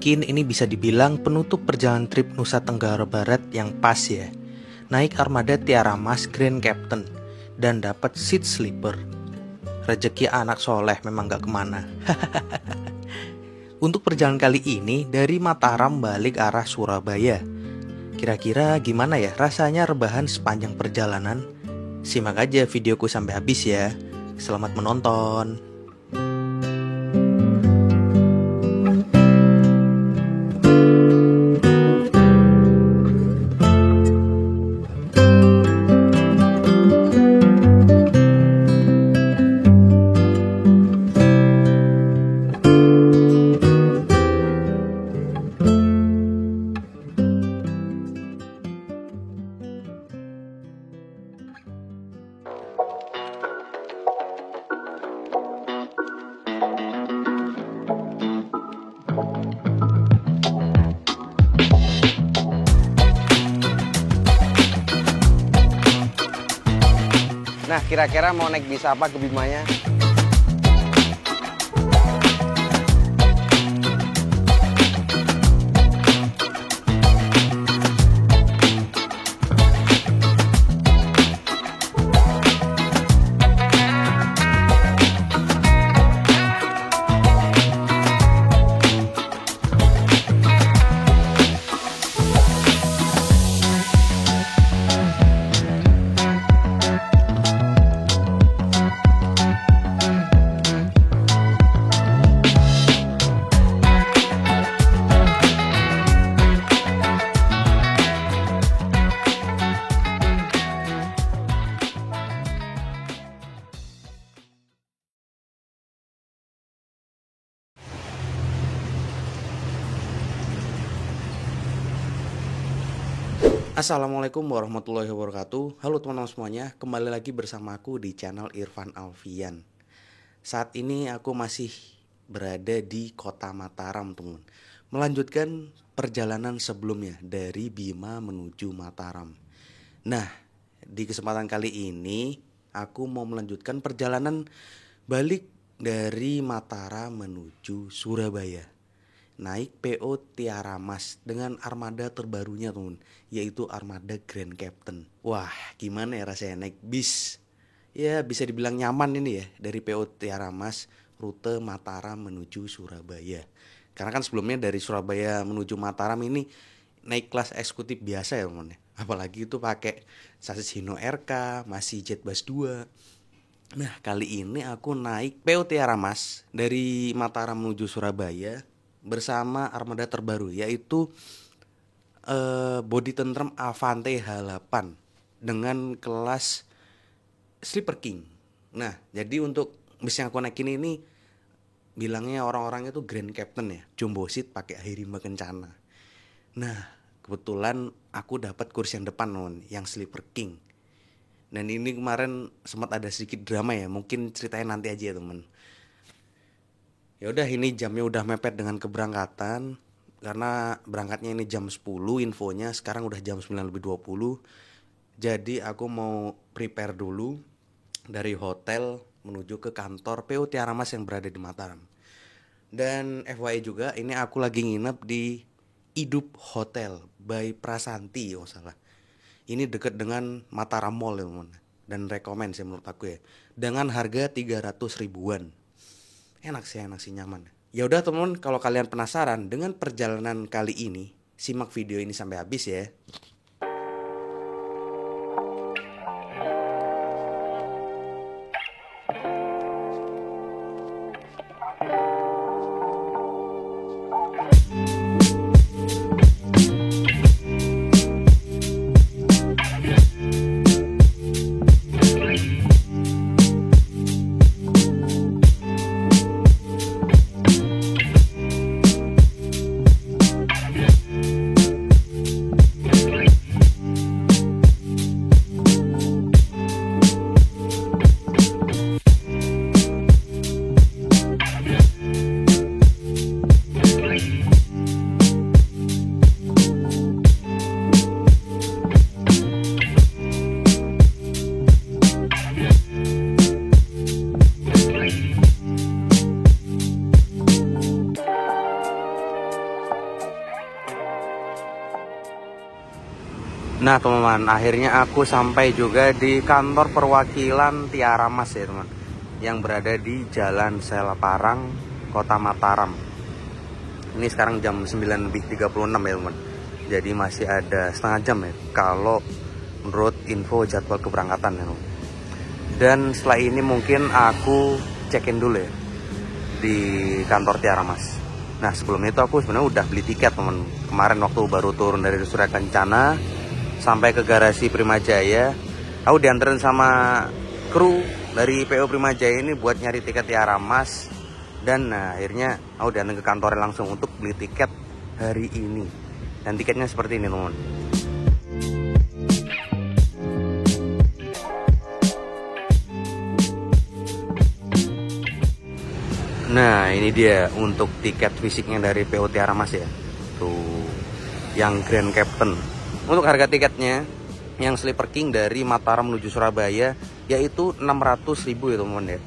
Mungkin ini bisa dibilang penutup perjalanan trip Nusa Tenggara Barat yang pas ya. Naik armada Tiara Mas Grand Captain dan dapat seat sleeper. Rezeki anak soleh memang gak kemana. Untuk perjalanan kali ini dari Mataram balik arah Surabaya. Kira-kira gimana ya rasanya rebahan sepanjang perjalanan? Simak aja videoku sampai habis ya. Selamat menonton. Nah, kira-kira mau naik bis apa ke Bimanya? Assalamualaikum warahmatullahi wabarakatuh. Halo teman-teman semuanya, kembali lagi bersama aku di channel Irfan Alfian. Saat ini aku masih berada di kota Mataram, teman. Melanjutkan perjalanan sebelumnya dari Bima menuju Mataram. Nah, di kesempatan kali ini aku mau melanjutkan perjalanan balik dari Mataram menuju Surabaya. Naik PO Tiara Mas dengan armada terbarunya teman, yaitu armada Grand Captain. Wah, gimana ya rasanya naik bis? Ya bisa dibilang nyaman ini ya, dari PO Tiara Mas rute Mataram menuju Surabaya. Karena kan sebelumnya dari Surabaya menuju Mataram ini naik kelas eksekutif biasa ya teman. Apalagi itu pakai sasis Hino RK, masih Jetbus 2. Nah, kali ini aku naik PO Tiara Mas dari Mataram menuju Surabaya bersama armada terbaru, yaitu bodi tentrem Avante H8 dengan kelas Sleeper King. Nah, jadi untuk bis yang aku naikin ini bilangnya orang-orang itu Grand Captain ya, jumbo seat pakai Hirima Kencana. Nah, kebetulan aku dapat kursi yang depan yang Sleeper King. Dan ini kemarin sempat ada sedikit drama ya, mungkin ceritanya nanti aja ya teman. Ya udah, ini jamnya udah mepet dengan keberangkatan. Karena berangkatnya ini jam 10 infonya, sekarang udah jam 9:20. Jadi aku mau prepare dulu dari hotel menuju ke kantor PO Tiara Mas yang berada di Mataram. Dan FYI juga, ini aku lagi nginep di Idup Hotel by Prasanti oh salah. Ini deket dengan Mataram Mall ya teman. Dan rekomen sih menurut aku ya, dengan harga 300 ribuan. Enak sih, nyaman. Ya udah teman, kalau kalian penasaran dengan perjalanan kali ini, simak video ini sampai habis ya. Nah teman-teman, akhirnya aku sampai juga di kantor perwakilan Tiara Mas ya teman, yang berada di Jalan Selaparang, Kota Mataram. Ini sekarang jam 9.36 ya teman. Jadi masih ada setengah jam ya kalau menurut info jadwal keberangkatan ya teman. Dan setelah ini mungkin aku check-in dulu ya di kantor Tiara Mas. Nah sebelum itu aku sebenarnya udah beli tiket teman. Kemarin waktu baru turun dari Surya Kencana sampai ke garasi Primajaya, aku dianterin sama kru dari PO Primajaya ini buat nyari tiket Tiara Mas. Dan akhirnya aku dianterin ke kantornya langsung untuk beli tiket hari ini. Dan tiketnya seperti ini teman. Nah ini dia untuk tiket fisiknya dari PO Tiara Mas ya. Tuh yang Grand Captain. Untuk harga tiketnya yang Sleeper King dari Mataram menuju Surabaya yaitu 600.000 ya teman ya.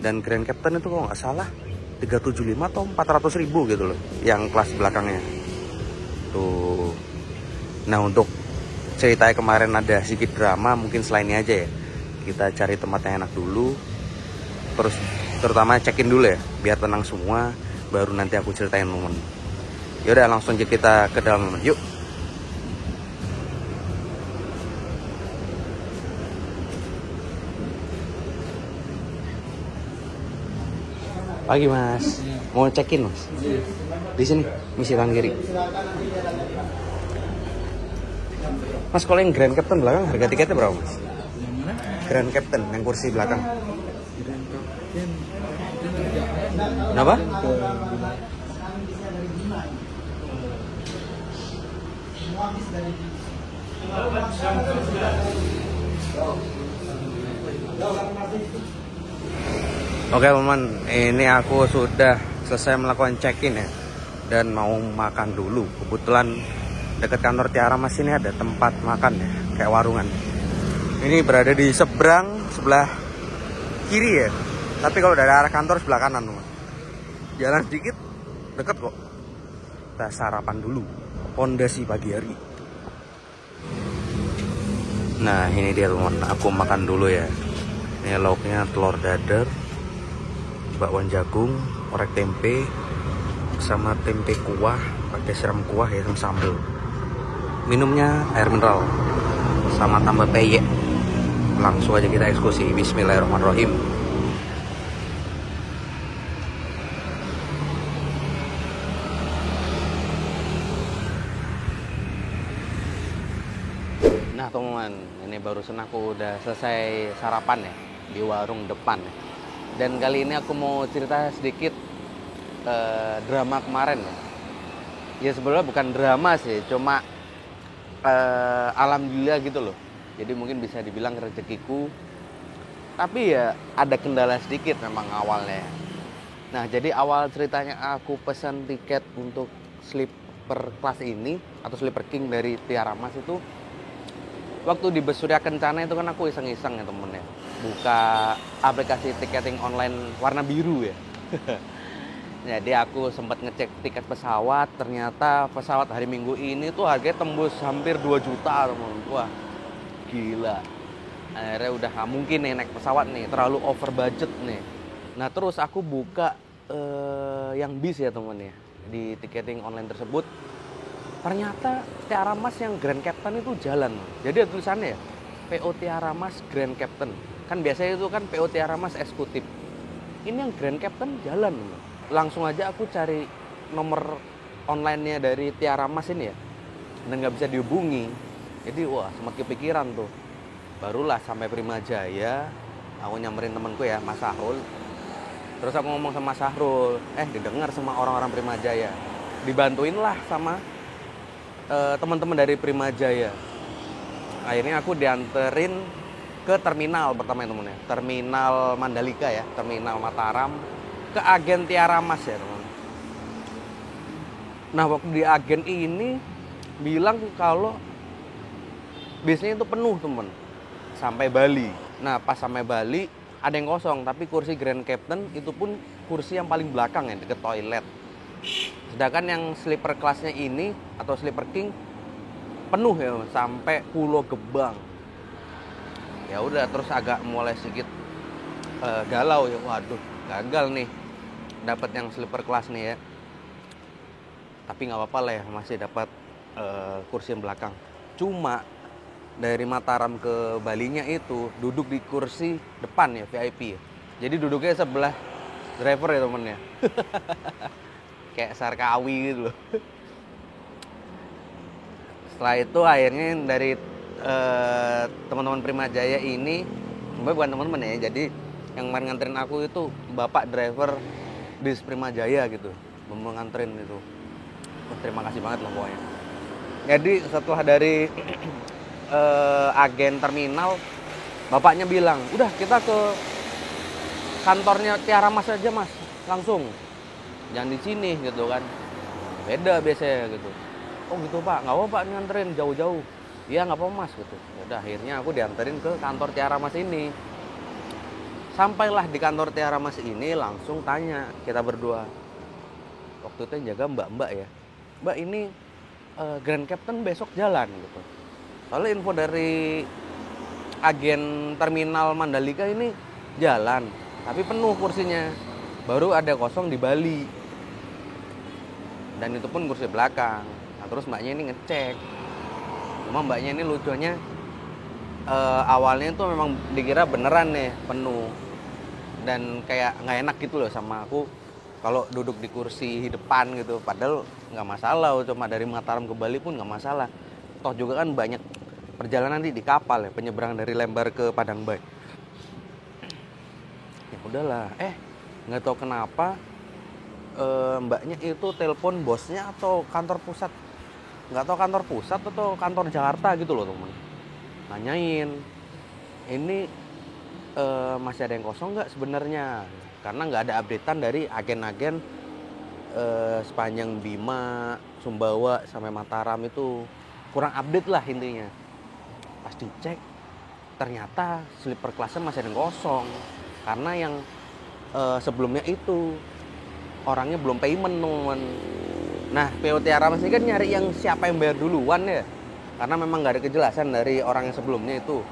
Dan Grand Captain itu kalau nggak salah 375 atau 400.000 gitu loh yang kelas belakangnya. Tuh. Nah untuk ceritanya kemarin ada sedikit drama, mungkin selain ini aja ya. Kita cari tempat yang enak dulu. Terus terutama check-in dulu ya biar tenang semua, baru nanti aku ceritain teman. Yaudah langsung aja kita ke dalam teman. Yuk. Pagi mas, mau check-in mas? Di sini, misi tangan kiri. Mas kalau yang Grand Captain belakang harga tiketnya berapa mas? Grand Captain yang kursi belakang. Kenapa? Oke teman, ini aku sudah selesai melakukan check-in ya. Dan mau makan dulu. Kebetulan dekat kantor Tiara Mas ini ada tempat makan ya, kayak warungan. Ini berada di sebelah kiri ya. Tapi kalau dari arah kantor sebelah kanan teman. Jalan sedikit, deket kok. Kita sarapan dulu, pondasi pagi hari. Nah ini dia teman, aku makan dulu ya. Ini lauknya telur dadar, bakwan jagung, orek tempe, sama tempe kuah, pakai siram kuah ya sama sambal. Minumnya air mineral, sama tambah peyek. Langsung aja kita eksekusi. Bismillahirrahmanirrahim. Nah teman, ini barusan aku udah selesai sarapan ya di warung depan ya. Dan kali ini aku mau cerita sedikit drama kemarin ya. Ya sebenarnya bukan drama sih, cuma alhamdulillah gitu loh. Jadi mungkin bisa dibilang rezekiku. Tapi ya ada kendala sedikit memang awalnya. Nah jadi awal ceritanya aku pesan tiket untuk sleeper class ini atau Sleeper King dari Tiara Mas itu waktu di bus Surya Kencana itu kan aku iseng-iseng ya temen ya. Buka aplikasi tiketing online warna biru ya. Jadi aku sempat ngecek tiket pesawat, ternyata pesawat hari Minggu ini tuh harganya tembus hampir 2 juta teman. Wah gila. Akhirnya udah gak mungkin nih naik pesawat nih, terlalu over budget nih. Nah terus aku buka yang bis ya temen ya, di tiketing online tersebut. Ternyata Tiara Mas yang Grand Captain itu jalan. Jadi ada tulisannya ya, PO Tiara Mas Grand Captain. Kan biasanya itu kan PO Tiara Mas eksekutif. Ini yang Grand Captain jalan. Langsung aja aku cari nomor online-nya dari Tiara Mas ini ya. Dan nggak bisa dihubungi. Jadi wah semakin kepikiran tuh. Barulah sampai Primajaya, aku nyamperin temanku ya, Mas Sahrul. Terus aku ngomong sama Mas Sahrul, didengar sama orang-orang Primajaya. Dibantuin lah sama teman-teman dari Primajaya. Akhirnya aku dianterin ke terminal pertama teman-teman ya, terminal Mandalika ya, terminal Mataram, ke agen Tiara Mas ya teman. Nah waktu di agen ini bilang kalau bisnya itu penuh teman sampai Bali. Nah pas sampai Bali ada yang kosong, tapi kursi Grand Captain itu pun kursi yang paling belakang ya, deket toilet. Sedangkan yang sleeper kelasnya ini atau Sleeper King penuh ya sampai Pulau Gebang. Ya udah terus agak mulai sedikit galau ya, waduh gagal nih dapat yang sleeper class nih ya. Tapi nggak apa-apa lah ya, masih dapat kursi yang belakang. Cuma dari Mataram ke Balinya itu duduk di kursi depan ya, VIP ya. Jadi duduknya sebelah driver ya temennya. Kayak Sarkawi gitu loh. Setelah itu akhirnya dari teman-teman Primajaya ini, bukan teman-teman ya, jadi yang kemarin nganterin aku itu bapak driver bis Primajaya gitu, menganterin itu. Terima kasih banget lah pokoknya. Jadi setelah dari agen terminal, bapaknya bilang, udah kita ke kantornya Tiara Mas aja mas, langsung, jangan di sini gitu kan, beda biasanya gitu. Oh gitu pak, nggak apa-apa nganterin jauh-jauh. Iya nggak apa-apa mas gitu. Udah akhirnya aku dianterin ke kantor Tiara Mas ini. Sampailah di kantor Tiara Mas ini, langsung tanya kita berdua. Waktu itu yang jaga mbak-mbak ya. Mbak ini Grand Captain besok jalan gitu. Soalnya info dari agen terminal Mandalika ini jalan, tapi penuh kursinya. Baru ada kosong di Bali. Dan itu pun kursi belakang. Nah terus mbaknya ini ngecek. Cuma mbaknya ini lucunya awalnya tuh memang dikira beneran nih penuh. Dan kayak nggak enak gitu loh sama aku kalau duduk di kursi depan gitu. Padahal nggak masalah, cuma dari Mataram ke Bali pun nggak masalah. Toh juga kan banyak perjalanan di kapal ya, penyeberangan dari Lembar ke Padang Bay. Ya udahlah, nggak tahu kenapa mbaknya itu telepon bosnya atau kantor pusat, nggak tahu kantor pusat atau kantor Jakarta gitu loh teman, nanyain ini masih ada yang kosong nggak sebenarnya, karena nggak ada updatean dari agen-agen sepanjang Bima, Sumbawa sampai Mataram itu kurang update lah intinya. Pas dicek ternyata sleeper kelasnya masih ada yang kosong, karena yang sebelumnya itu orangnya belum payment teman. Nah PO Tiara Mas ini kan nyari yang siapa yang bayar duluan ya, karena memang nggak ada kejelasan dari orang yang sebelumnya itu.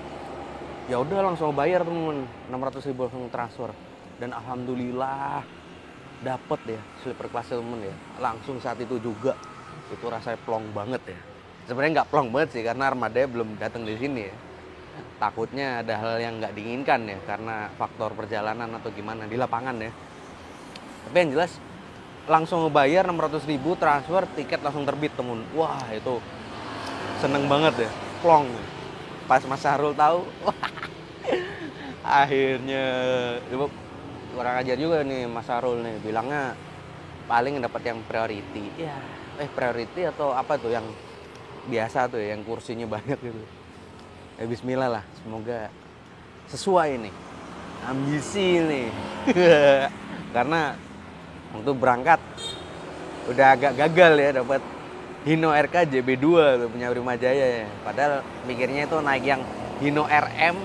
Ya udah langsung bayar teman, 600.000 langsung transfer, dan alhamdulillah dapet ya sleeper kelas temen ya, langsung saat itu juga. Itu rasanya plong banget ya. Sebenarnya nggak plong banget sih, karena armadanya belum datang di sini ya. Takutnya ada hal yang nggak diinginkan ya, karena faktor perjalanan atau gimana di lapangan ya. Tapi yang jelas langsung ngebayar 600.000 transfer, tiket langsung terbit temen. Wah itu seneng banget ya, plong. Pas Mas Syahrul tahu, akhirnya kurang ajar juga nih Mas Syahrul nih, bilangnya paling dapat yang priority. Ya, priority atau apa tuh yang biasa tuh ya, yang kursinya banyak gitu. Ya bismillah lah, semoga sesuai nih ambisi nih. Karena waktu berangkat udah agak gagal ya dapat Hino RK JB2 tuh punya Primajaya ya. Padahal mikirnya itu naik yang Hino RM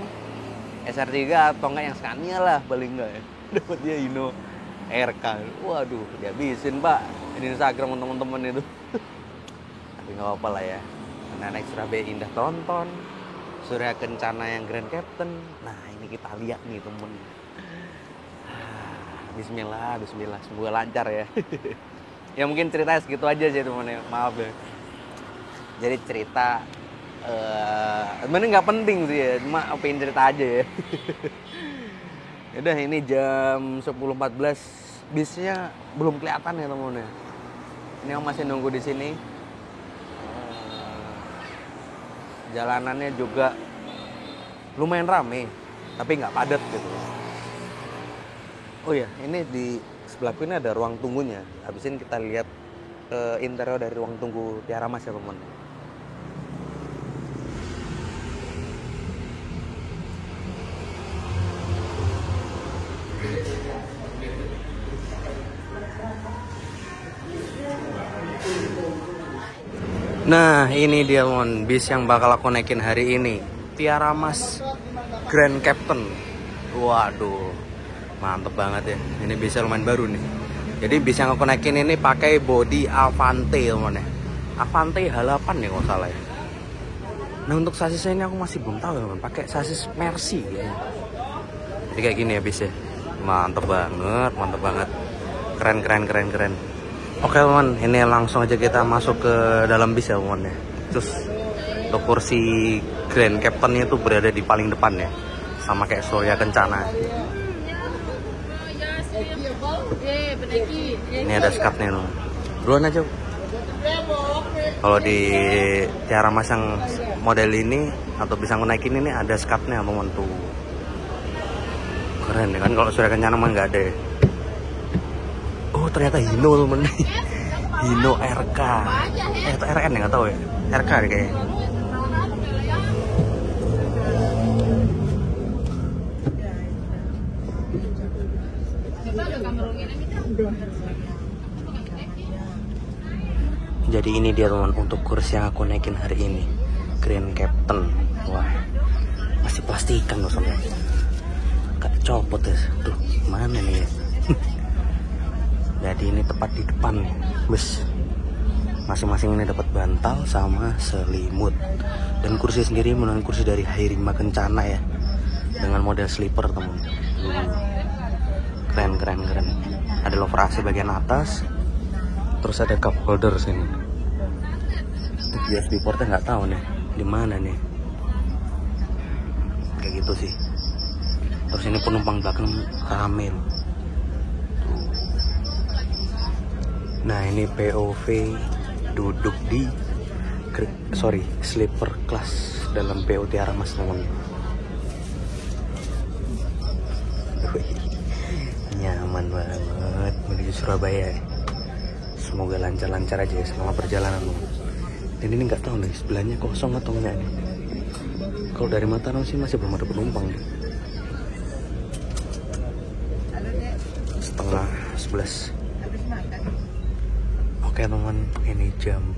SR3 atau enggak yang Scania lah paling enggak ya. Dapat dia Hino RK. Waduh, dihabisin Pak di Instagram teman-teman itu. Tapi nggak apa-apa lah ya. Karena naik Surabaya Indah tonton, Surya Kencana yang Grand Captain. Nah ini kita lihat nih temen. Bismillah, bismillah, semoga lancar ya. Ya mungkin ceritanya segitu aja sih teman ya, maaf ya. Jadi cerita sebenarnya nggak penting sih ya, cuma pengen cerita aja ya. Udah ini jam 10.14, bisnya belum kelihatan ya teman-teman. Ini yang masih nunggu di sini. Jalanannya juga lumayan rame, tapi nggak padat gitu. Oh ya, ini di sebelahku ini ada ruang tunggunya. Habis ini kita lihat interior dari ruang tunggu Tiara Mas ya teman. Nah ini dia teman, bis yang bakal aku naikin hari ini, Tiara Mas Grand Captain. Waduh, mantep banget ya. Ini bisnya lumayan baru nih. Jadi bis yang aku naikin ini pakai bodi Avante teman ya. Avante H8 nih kalau salah ya. Nah untuk sasisnya ini aku masih belum tahu ya teman, pakai sasis Mercy kayaknya. Jadi kayak gini ya bis ya. Mantep banget. Keren. Oke teman, ini langsung aja kita masuk ke dalam bis ya teman ya. Terus untuk kursi Grand Captain itu berada di paling depan ya, sama kayak Surya Kencana. Ini ada skatnya teman. Duluan aja. Kalau di Tiara Mas yang model ini atau bisa naikin ini ada skatnya teman tuh. Keren ya kan, kalau Surya Kencana mah nggak ada ya. Oh ternyata Hino temen. Hino RK. Itu RN ya, nggak tahu ya. RK deh kayaknya. Jadi ini dia teman untuk kursi yang aku naikin hari ini, Grand Captain. Wah, masih plastikan loh soalnya. Gak copot ya. Tuh, mana nih ya? Jadi ini tepat di depan nih, bus. Masing-masing ini dapat bantal sama selimut. Dan kursi sendiri merupakan kursi dari Hairima Kencana ya, dengan model sleeper teman. Keren. Ada lover AC bagian atas. Terus ada cup holder sini. USB portnya nggak tahu nih di mana nih. Kayak gitu sih. Terus ini penumpang belakang rame loh. Nah ini POV duduk di sleeper class dalam PO Tiara Mas teman. Nyaman banget menuju Surabaya. Semoga lancar-lancar aja ya selama perjalanan. Dan ini nggak tahu nih sebelahnya kosong atau enggak nih. Kalau dari Mataram sih masih belum ada penumpang. 10:30. Oke teman, ini jam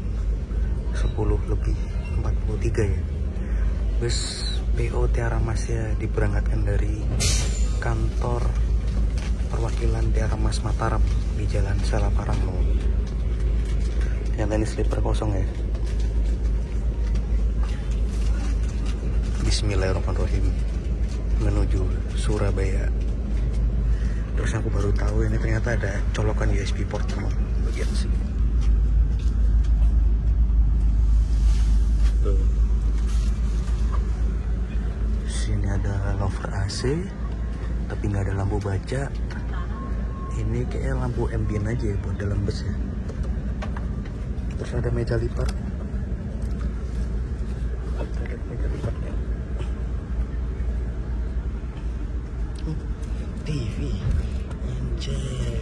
10:43 ya. Bus PO Tiara Mas ya diberangkatkan dari kantor perwakilan Tiara Mas Mataram di Jalan Salaparang. Ternyata ini sleeper kosong ya. Bismillahirrahmanirrahim menuju Surabaya. Terus aku baru tahu ini ternyata ada colokan USB port teman bagian sini. Tuh. Sini ada lover AC tapi nggak ada lampu baca. Ini kayak lampu ambient aja ya buat dalam bus ya. Terus ada meja lipat. Ada meja lipatnya. TV. Anjay.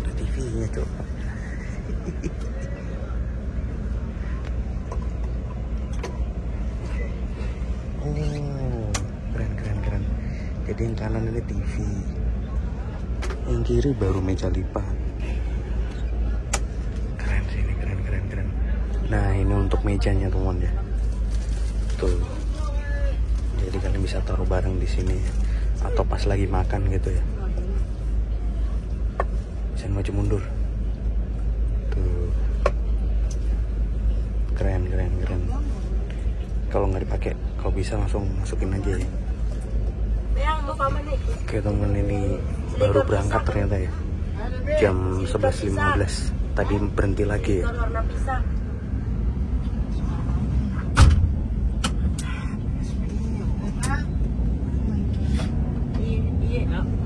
Ada TV-nya tuh. Oh, keren. Jadi yang kanan ini TV. Yang kiri baru meja lipat. Keren sih ini, keren. Nah ini untuk mejanya teman ya. Tuh. Jadi kalian bisa taruh bareng di sini atau pas lagi makan gitu ya. Bisa maju mundur. Tuh. Keren. Kalau nggak dipakai, kalau bisa langsung masukin aja ya. Oke teman, ini baru berangkat ternyata ya. Jam 11:15. Tadi berhenti lagi ya.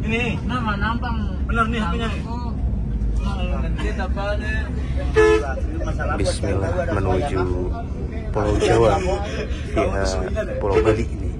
Ini nama nampang benar nih haknya. Bismillah menuju Pulau Jawa via Pulau Bali ini.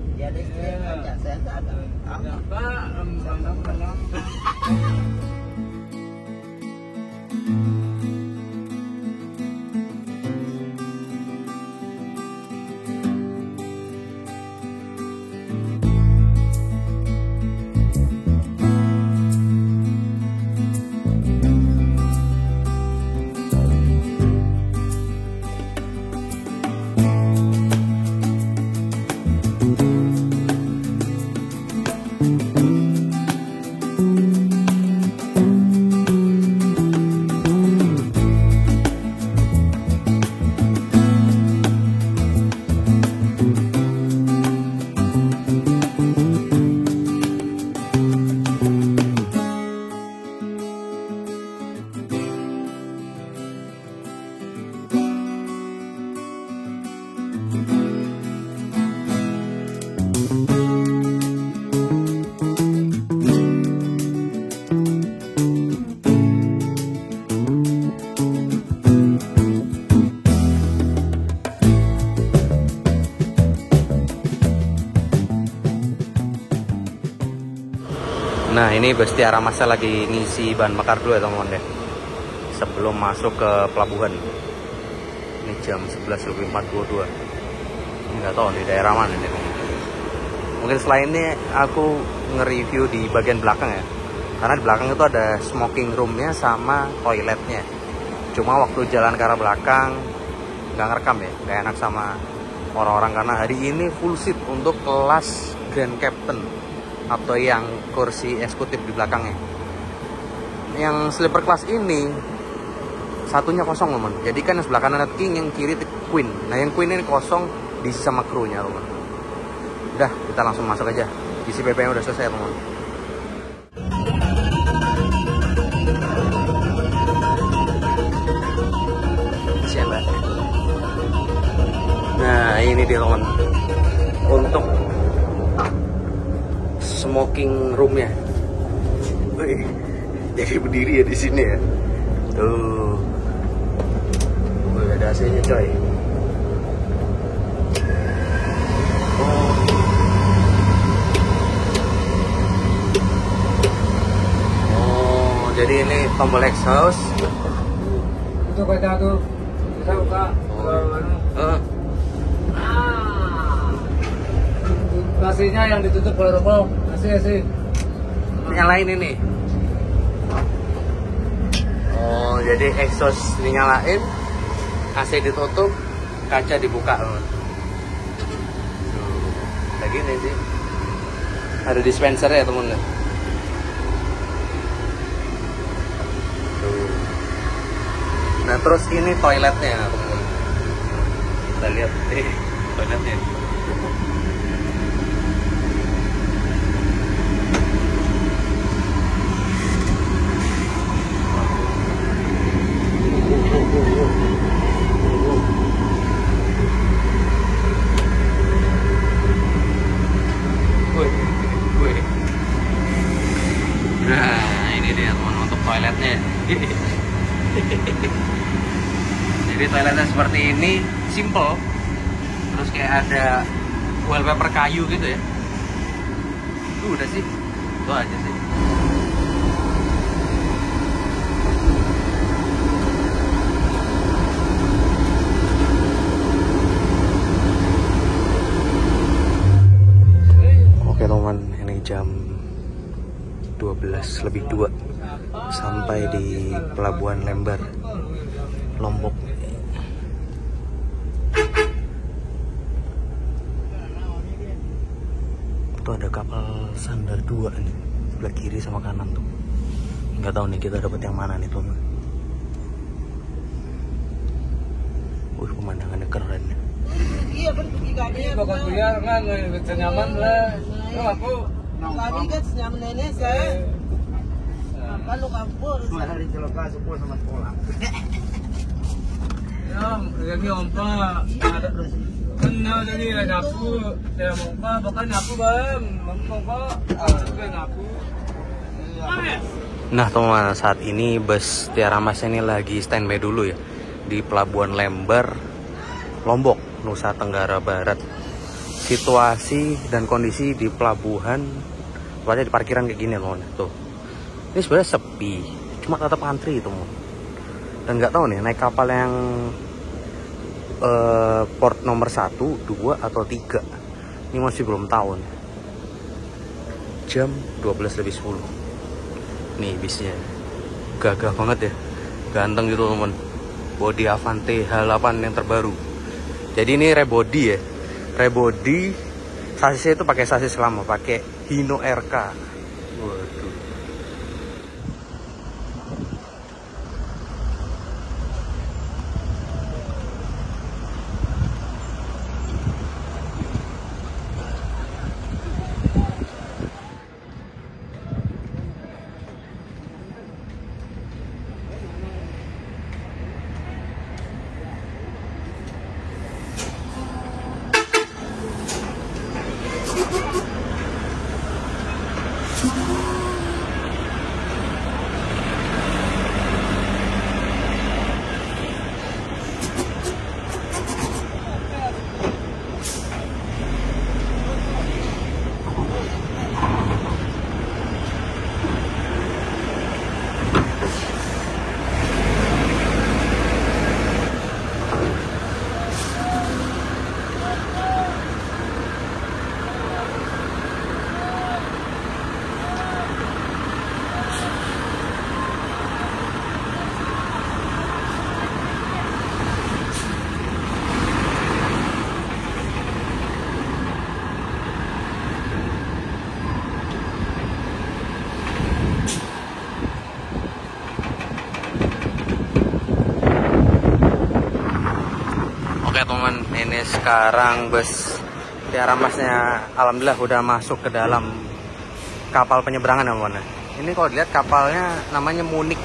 Nah ini bus Tiara Masa lagi ngisi bahan bakar dulu ya teman-teman deh, sebelum masuk ke pelabuhan. Ini jam 11.42. Nggak tahu di daerah mana nih. Mungkin setelah ini aku nge-review di bagian belakang ya, karena di belakang itu ada smoking roomnya sama toiletnya. Cuma waktu jalan ke arah belakang nggak ngerekam ya, nggak enak sama orang-orang karena hari ini full seat untuk kelas Grand Captain atau yang kursi eksekutif di belakangnya. Yang sleeper class ini satunya kosong teman. Jadi kan yang sebelah kanan ada King, yang kiri Queen. Nah yang Queen ini kosong diisi sama krunya teman. Udah kita langsung masuk aja. Isi PP udah selesai teman. Siapa? Nah ini dia teman, untuk smoking roomnya. Wih, jadi berdiri ya di sini ya. Tuh, wih, ada AC-nya coy. Oh, jadi ini tombol exhaust. Itu kaca tuh bisa buka. Nasinya yang ditutup oleh rokok. Nasi. Nyalain ini. Oh, jadi exhaust dinyalain, AC ditutup, kaca dibuka. Kayak gini sih. Ada dispenser ya temen. Nah terus ini toiletnya temen. Kita lihat toiletnya. Nah ini dia teman untuk toiletnya. Jadi toiletnya seperti ini, simple. Terus kayak ada wallpaper kayu gitu ya. Udah sih, itu aja sih. Oke teman, ini jam 12:02 sampai di Pelabuhan Lembar, Lombok. Itu ada kapal Sandar 2 nih, sebelah kiri sama kanan tuh. Nggak tahu nih kita dapat yang mana nih teman. Pemandangannya keren. Iya betul giganya. Bakal biar kan bisa nyaman lah. Aku Kami kan senyaman nenek saya. Kalau kampur. Hari celaka sepuluh sama sekolah. ya lagi ompa ada kenal jadi nyapu ya ompa bahkan nyapu bang ompa juga nyapu. Nah teman, saat ini bus Tiara Mas ini lagi standby dulu ya di Pelabuhan Lembar, Lombok, Nusa Tenggara Barat. Situasi dan kondisi di pelabuhan, tepatnya di parkiran kayak gini loh, tuh. Ini sebenarnya sepi, cuma tetap antri itu, dan nggak tahu nih naik kapal yang port nomor 1, 2 atau 3. Ini masih belum tahu nih. Jam 12:10. Nih bisnya, gagah banget ya, ganteng gitu teman. Body Avante H8 yang terbaru. Jadi ini rebody ya. Rebody, sasisnya itu pakai sasis lama, pakai Hino RK. Waduh. Ini sekarang bus Tiara Masnya alhamdulillah udah masuk ke dalam kapal penyeberangan teman-teman. Ini kalau dilihat kapalnya namanya Munich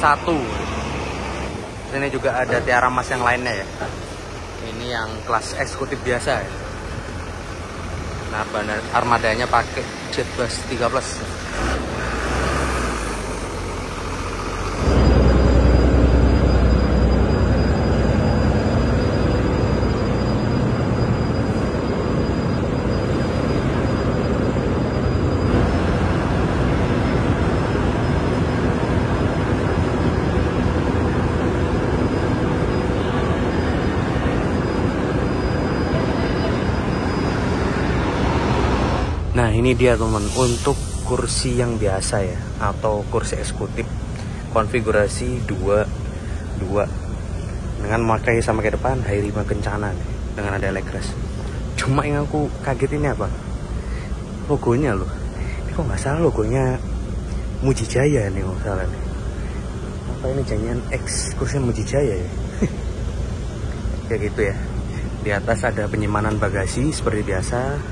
1. Ini juga ada Tiara Mas yang lainnya ya. Ini yang kelas eksekutif biasa ya. Nah, armadanya pakai Jetbus 3+. Nah ini dia teman, untuk kursi yang biasa ya, atau kursi eksekutif konfigurasi 2 dengan memakai sama ke depan Hairima Kencana nih, dengan ada legress. Cuma yang aku kaget ini apa? Logonya loh. Ini kok nggak salah logonya Mujijaya nih, nggak salah nih. Apa ini jangan X kursi Mujijaya ya? Kayak gitu ya. Di atas ada penyimpanan bagasi seperti biasa.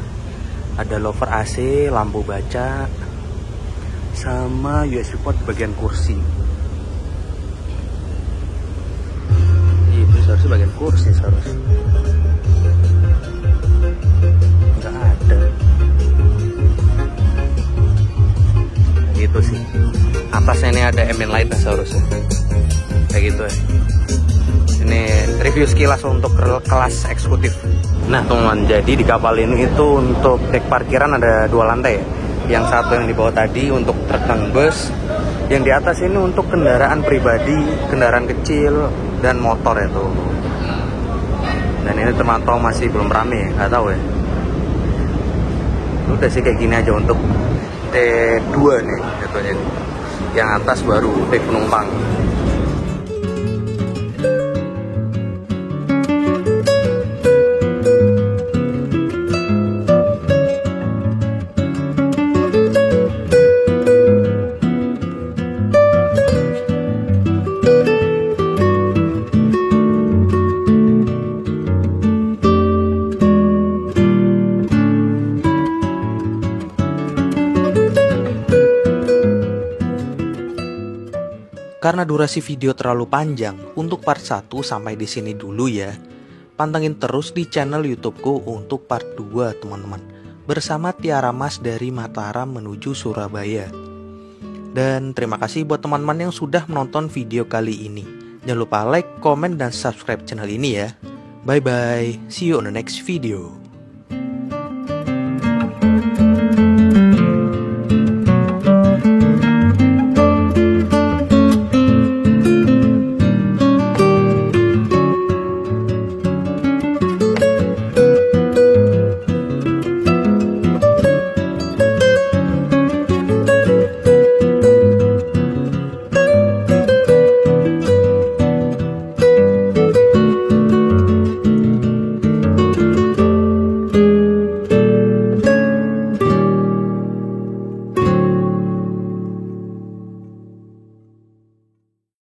Ada lover AC, lampu baca, sama USB port di bagian kursi. Itu seharusnya bagian kursi seharusnya. Nggak ada. Gitu sih. Atasnya ini ada ambient light seharusnya. Kayak gitu ya. Ini review sekilas untuk kelas eksekutif. Nah teman-teman, jadi di kapal ini itu untuk dek parkiran ada 2 lantai ya. Yang satu yang di bawah tadi untuk truk dan bus. Yang di atas ini untuk kendaraan pribadi, kendaraan kecil, dan motor itu. Dan ini termantau masih belum rame ya, nggak tahu ya. Udah sih kayak gini aja untuk T2 nih jatuhnya. Yang atas baru dek penumpang. Karena durasi video terlalu panjang, untuk part 1 sampai di sini dulu ya. Pantengin terus di channel YouTubeku untuk part 2 teman-teman. Bersama Tiara Mas dari Mataram menuju Surabaya. Dan terima kasih buat teman-teman yang sudah menonton video kali ini. Jangan lupa like, komen, dan subscribe channel ini ya. Bye bye, see you on the next video.